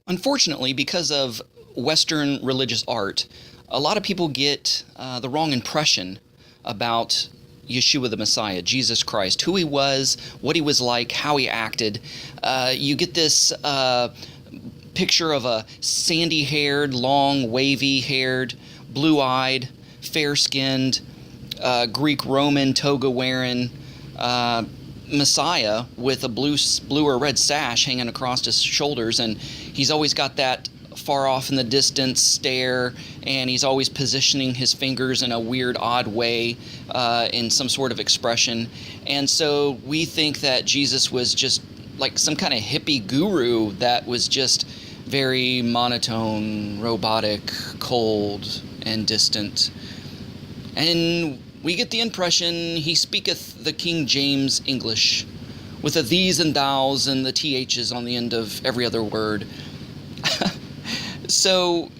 Unfortunately, because of Western religious art, a lot of people get the wrong impression about Yeshua the Messiah, Jesus Christ, who he was, what he was like, how he acted. You get this picture of a sandy-haired, long, wavy-haired, blue-eyed, fair-skinned, Greek-Roman toga-wearing Messiah with a blue or red sash hanging across his shoulders, and he's always got that far off in the distance stare, and he's always positioning his fingers in a weird, odd way in some sort of expression. And so we think that Jesus was just like some kind of hippie guru that was just very monotone, robotic, cold, and distant. And we get the impression he speaketh the King James English, with the these and thous and the ths on the end of every other word. So,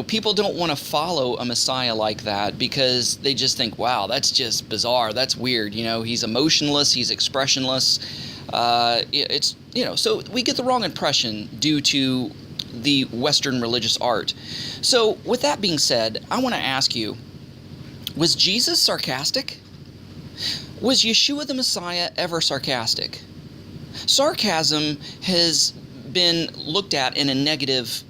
people don't want to follow a Messiah like that because they just think, wow, that's just bizarre. That's weird. He's emotionless. He's expressionless. So we get the wrong impression due to the Western religious art. So with that being said, I want to ask you, was Jesus sarcastic? Was Yeshua the Messiah ever sarcastic? Sarcasm has been looked at in a negative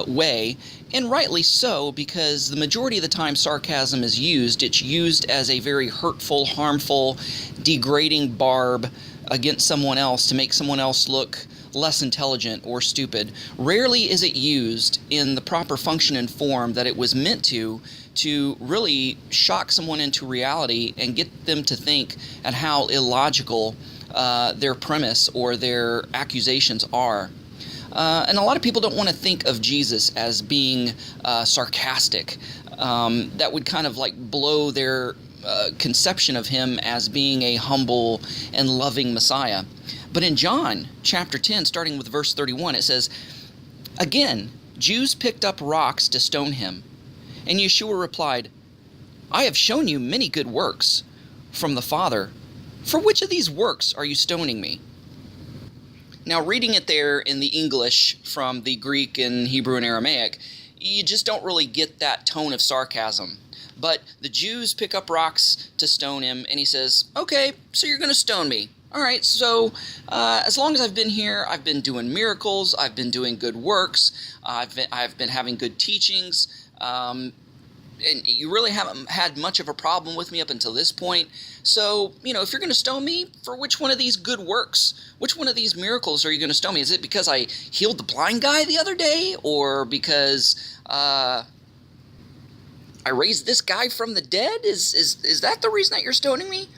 way, and rightly so, because the majority of the time sarcasm is used, it's used as a very hurtful, harmful, degrading barb against someone else to make someone else look less intelligent or stupid. Rarely is it used in the proper function and form that it was meant to really shock someone into reality and get them to think at how illogical their premise or their accusations are. And a lot of people don't want to think of Jesus as being sarcastic. That would kind of like blow their conception of him as being a humble and loving Messiah. But in John chapter 10, starting with verse 31, it says, "Again, Jews picked up rocks to stone him. And Yeshua replied, I have shown you many good works from the Father. For which of these works are you stoning me?" Now, reading it there in the English from the Greek and Hebrew and Aramaic, you just don't really get that tone of sarcasm. But the Jews pick up rocks to stone him, and he says, okay, so you're going to stone me. All right, so as long as I've been here, I've been doing miracles, I've been doing good works, I've been having good teachings, and you really haven't had much of a problem with me up until this point. So, if you're going to stone me, for which one of these good works, which one of these miracles are you going to stone me? Is it because I healed the blind guy the other day? Or because I raised this guy from the dead? Is that the reason that you're stoning me?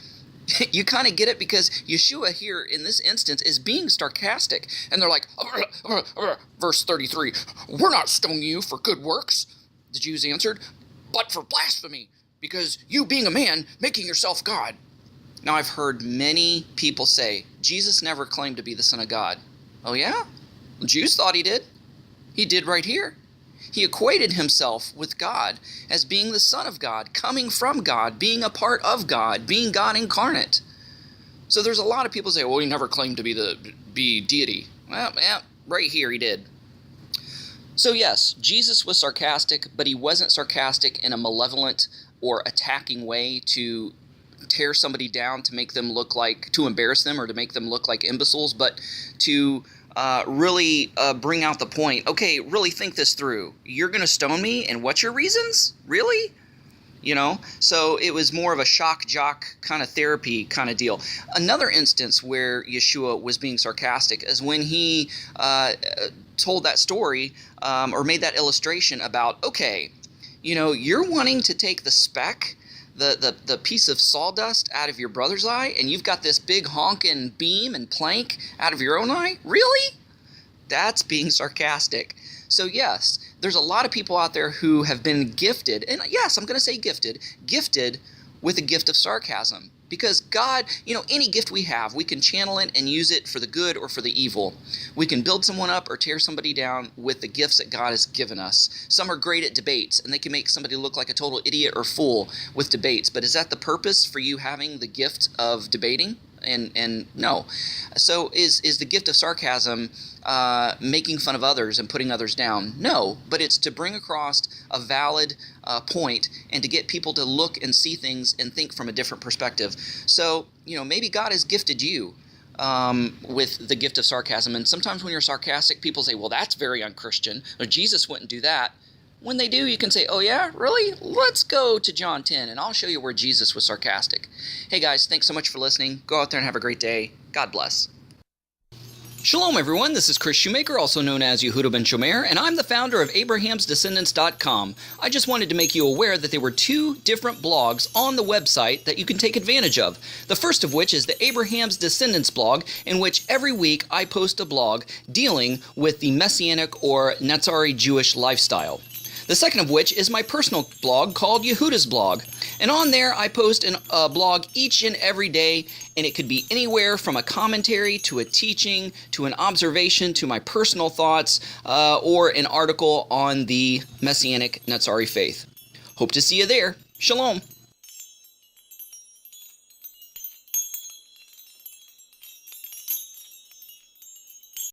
You kind of get it, because Yeshua here in this instance is being sarcastic. And they're like, verse 33, "We're not stoning you for good works." The Jews answered, "But for blasphemy, because you being a man, making yourself God." Now, I've heard many people say, Jesus never claimed to be the Son of God. Oh yeah? The Jews thought he did. He did right here. He equated himself with God as being the Son of God, coming from God, being a part of God, being God incarnate. So there's a lot of people say, well, he never claimed to be deity. Well, yeah, right here he did. So yes, Jesus was sarcastic, but he wasn't sarcastic in a malevolent or attacking way to tear somebody down, to make them look like, to embarrass them or to make them look like imbeciles, but to really bring out the point. Okay, really think this through. You're going to stone me, and what's your reasons? Really? So it was more of a shock jock kind of therapy kind of deal. Another instance where Yeshua was being sarcastic is when he told that story or made that illustration about, okay, you're wanting to take the speck, the piece of sawdust out of your brother's eye, and you've got this big honking beam and plank out of your own eye? Really? That's being sarcastic. So yes, there's a lot of people out there who have been gifted, and yes, I'm going to say gifted with a gift of sarcasm. Because God, any gift we have, we can channel it and use it for the good or for the evil. We can build someone up or tear somebody down with the gifts that God has given us. Some are great at debates, and they can make somebody look like a total idiot or fool with debates. But is that the purpose for you having the gift of debating? And no. So is the gift of sarcasm making fun of others and putting others down? No, but it's to bring across a valid point and to get people to look and see things and think from a different perspective. So, maybe God has gifted you with the gift of sarcasm. And sometimes when you're sarcastic, people say, well, that's very unchristian, or Jesus wouldn't do that. When they do, you can say, oh yeah, really? Let's go to John 10, and I'll show you where Jesus was sarcastic. Hey guys, thanks so much for listening. Go out there and have a great day. God bless. Shalom everyone, this is Kris Shoemaker, also known as Yehudah ben Shomeyr, and I'm the founder of AbrahamsDescendants.com. I just wanted to make you aware that there were 2 different blogs on the website that you can take advantage of. The first of which is the Abraham's Descendants blog, in which every week I post a blog dealing with the Messianic or Nazari Jewish lifestyle. The second of which is my personal blog called Yehudah's blog. And on there I post a blog each and every day, and it could be anywhere from a commentary to a teaching to an observation to my personal thoughts or an article on the Messianic Nazari faith. Hope to see you there. Shalom.